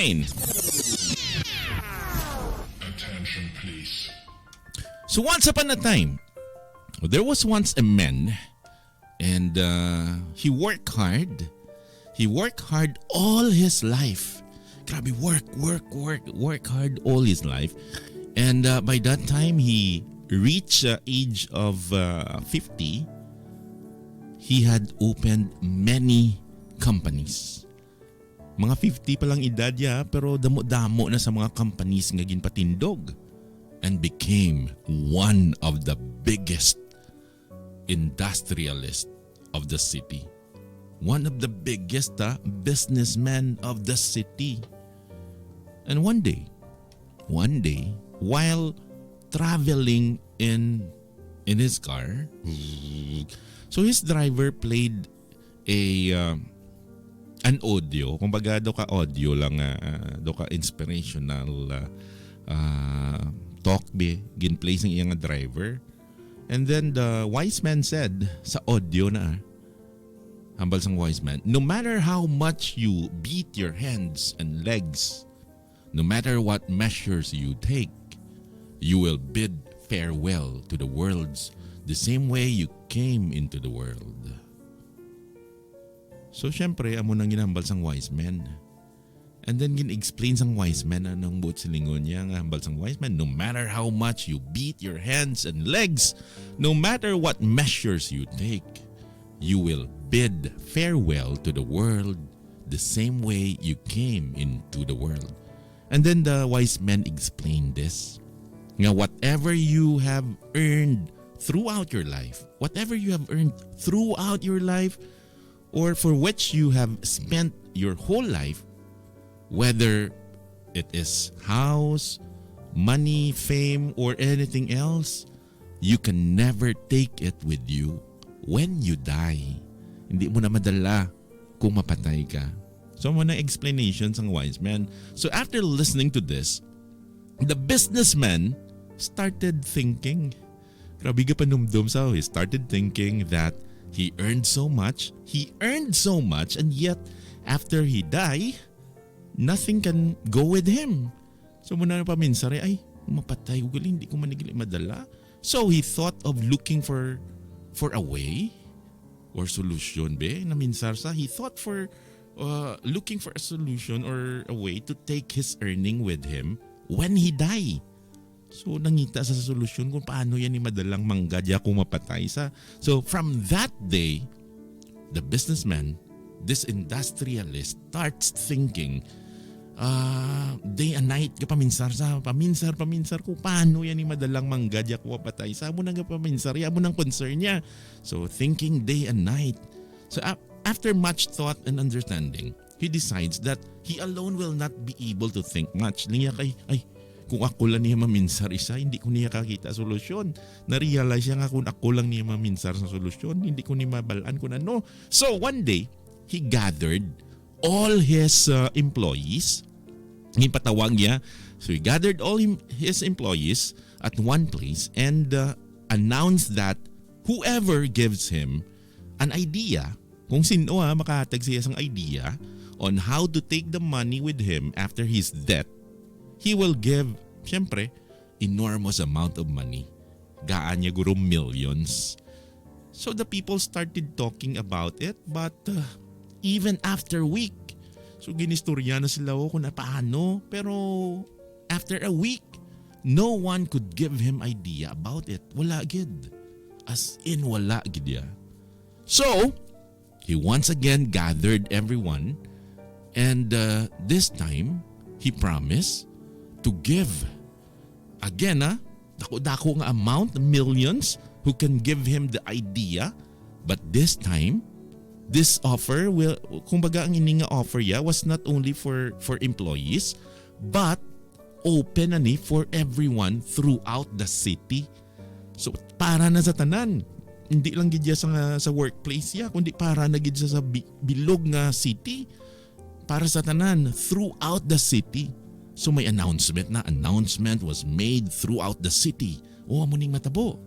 train. Attention, please. So once upon a time, there was once a man, and he worked hard. He worked hard all his life. Grabe, work hard all his life. And by that time, he reached the age of 50. He had opened many companies. Mga 50 pa lang edad niya, pero damo-damo na sa mga companies nga ginpatindog. And became one of the biggest industrialists of the city. One of the biggest businessmen of the city. And one day, while traveling in his car, so his driver played an audio. Kumbaga, do ka audio lang, do ka inspirational talk be ginplay ng iyang driver. And then the wise man said sa audio na, hambal sang wise man, no matter how much you beat your hands and legs, no matter what measures you take, you will bid farewell to the worlds the same way you came into the world. So syempre, amo nang ginambal sang wise man. And then gin-explain sang wise man anong buot silingon niya nga hambal sang wise man, no matter how much you beat your hands and legs, no matter what measures you take, you will bid farewell to the world the same way you came into the world. And then the wise man explained this. Nga whatever you have earned throughout your life, or for which you have spent your whole life, whether it is house, money, fame, or anything else, you can never take it with you when you die. Hindi mo na madala kung mapatay ka. So muna explanations ang wise man. So after listening to this, the businessman started thinking. Grabe ka panumdum sa he started thinking that he earned so much, and yet after he die, nothing can go with him. So muna na paminsari, ay, mapatay ko galing, hindi ko manigili madala. So he thought of looking for a way or solution be na minsar sa. He thought for looking for a solution or a way to take his earning with him when he die. So nangita sa solusyon kung paano yan ni madalang manggadya kung mapatay sa. So from that day, the businessman, this industrialist, starts thinking day and night ka paminsar kung paano yan ni madalang manggadya kung mapatay sa. Amo nang paminsar, amo nang concern niya. So thinking day and night. So after much thought and understanding, he decides that he alone will not be able to think much. Niya kay, ay, kung ako lang niya maminsar isa, hindi ko niya kakita solusyon. Na-realize niya nga kung ako lang niya maminsar sa solusyon, hindi ko niya mabalaan kung ano. So one day, he gathered all his employees. Patawag niya. So he gathered all his employees at one place and announced that whoever gives him an idea, kung sino makahatag siya sang idea on how to take the money with him after his death, he will give, syempre, enormous amount of money. Gaan niya guro millions. So the people started talking about it, but even after a week, so ginistorya na sila kung paano, pero after a week, no one could give him idea about it. Wala gid. As in wala gid ya. So, he once again gathered everyone, and this time, he promised to give again dako-dako nga amount, millions, who can give him the idea, but this time this offer will, kumbaga ang ininga offer ya was not only for employees but open ani for everyone throughout the city. So para na sa tanan, hindi lang gid sa workplace ya, kundi para na gid sa bilog nga city, para sa tanan throughout the city. So may announcement was made throughout the city. Amo ning matabo.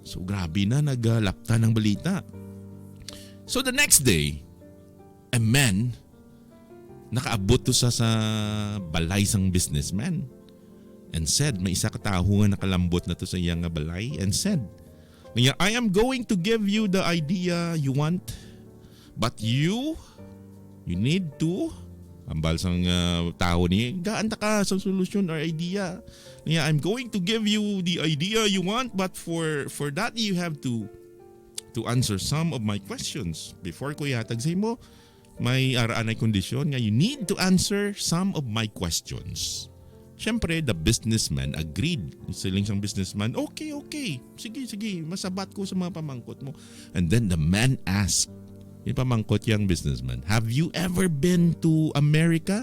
So grabe na, naglapta ng balita. So the next day, a man nakaabot to sa balay sang businessman and said, may isa ka tao nga nakalambot na to sa iyang balay and said, I am going to give you the idea you want, but you need to, ambal sang tao ni, gaanta ka sa solusyon or idea. I'm going to give you the idea you want, but for that you have to answer some of my questions. Before ko yatag sa mo, may araan ay kondisyon nga you need to answer some of my questions. Siyempre, the businessman agreed. Siling siyang businessman, okay. Sige, masabat ko sa mga pamangkot mo. And then the man asked, yung pamangkot yung businessman, have you ever been to America?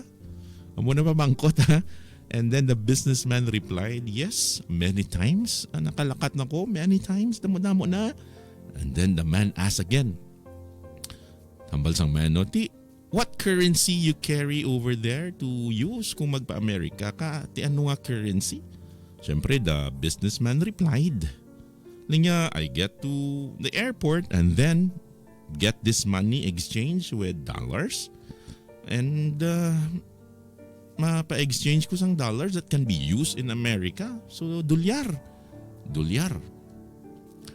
Amo na pamangkot ha? And then the businessman replied, yes, many times. Nakalakat na ko, many times. Damo-damo na. And then the man asked again, tambal sang man, no, what currency you carry over there to use kung magpa-Amerika ka? Ti ano nga currency? Siyempre, the businessman replied, niya, I get to the airport and then get this money exchanged with dollars and mapa-exchange ko sang dollars that can be used in America. So, dolyar.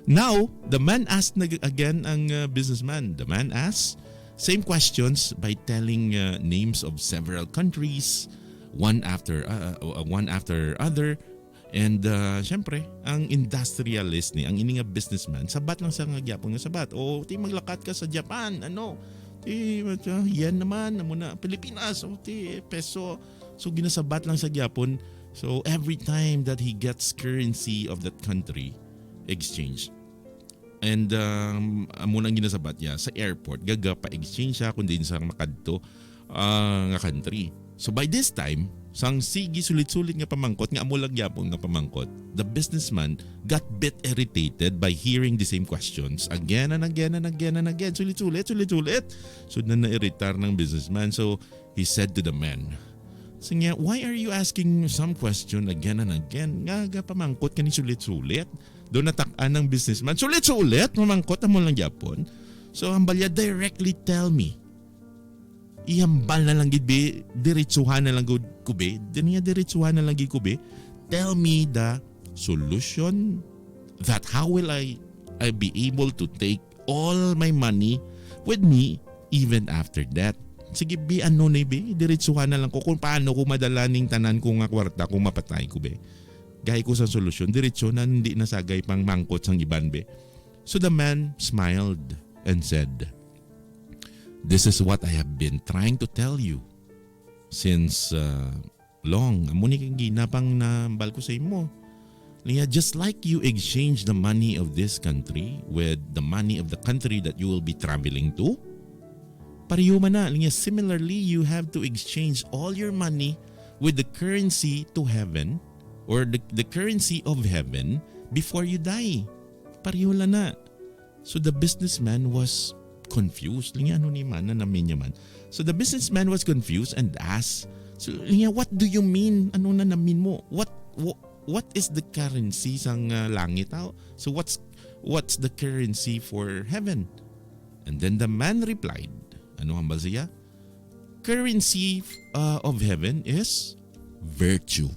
Now, the man asked again ang businessman. The man asked same questions by telling names of several countries, one after other. And syempre, ang industrialist ni, ang ininga businessman, sabat lang sa nagyapon nga sabat. Ti maglakat ka sa Japan, ti yan naman, muna Pilipinas, ti peso. So ginasabat lang sa gyapon. So every time that he gets currency of that country, exchange. And munang ginasabat niya sa airport, pa-exchange siya kundi sa makadto nga country. So by this time, sang sige sulit-sulit nga pamangkot, nga amulag yapon nga pamangkot, the businessman got bit irritated by hearing the same questions again and again. Sulit-sulit. So na-irritar ng businessman. So he said to the man, sige, why are you asking some question again and again? Nga pamangkot ka ni sulit-sulit. Doon natakaan ng businessman. Sulit-sulit, mamangkot mo lang Japon. So, hambalya, directly tell me. Ihambal na lang gid be, diretsuhan na lang gud kube. Diniya diretsuhan na lang gid kube. Tell me the solution that how will I be able to take all my money with me even after that. Sige, be ano na be, diretsuhan na lang ko kung paano ko madala ning tanan ko nga kwarta kung mapatay ko be. Gay ko sa solusyon, diretso na hindi nasagay pang mangkot sang iban be. So the man smiled and said, this is what I have been trying to tell you since long. Amo ni kang ginapang nambal ko sa imo. Just like you exchange the money of this country with the money of the country that you will be traveling to, pareho man na. Similarly, you have to exchange all your money with the currency to heaven or the currency of heaven before you die. Pareho lang na. So the businessman was confused. Ano ni man na namin niya man. So the businessman was confused and asked, so, what do you mean? Ano na namin mo? What is the currency sang langit? So what's the currency for heaven? And then the man replied, ano hambal siya? Currency of heaven is virtue.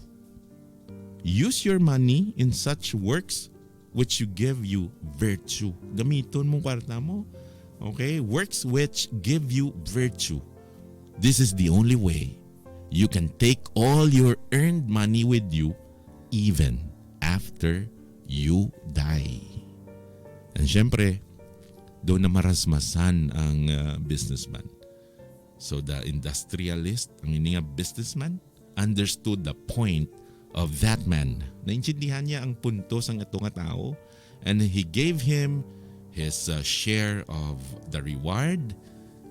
Use your money in such works which you give you virtue. Gamiton mong kwarta mo. Okay? Works which give you virtue. This is the only way you can take all your earned money with you even after you die. And syempre, doon na marasmasan ang businessman. So the industrialist, ang ininga businessman, understood the point of that man. Naintindihan niya ang punto sang ito nga tao and he gave him his share of the reward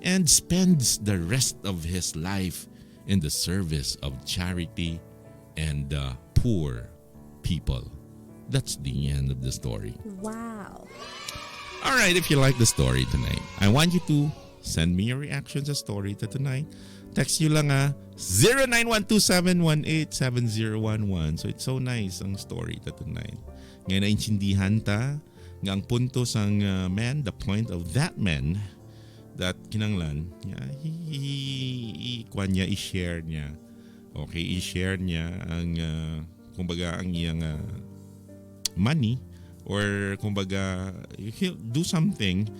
and spends the rest of his life in the service of charity and poor people. That's the end of the story. Wow. All right, if you like the story tonight, I want you to send me your reaction sa story to tonight. Text nyo lang 0912-718-7011. So it's so nice ang story to tonight. Ngayon naintindihan ta nga ang punto sang man, the point of that man, that kinanglan kuan niya i-share niya. Okay, i-share niya ang kumbaga ang iyang money or kumbaga he'll do something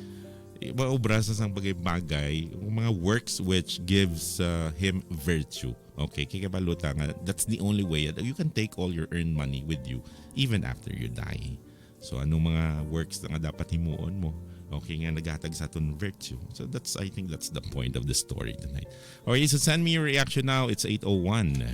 maobra sa sang bagay mga works which gives him virtue. Okay, kikabaluta nga that's the only way that you can take all your earned money with you even after you die. So anong mga works na nga dapat himuon mo? Okay nga naghatag sa aton virtue. So I think that's the point of the story tonight. Okay, so send me your reaction now. It's 8:01.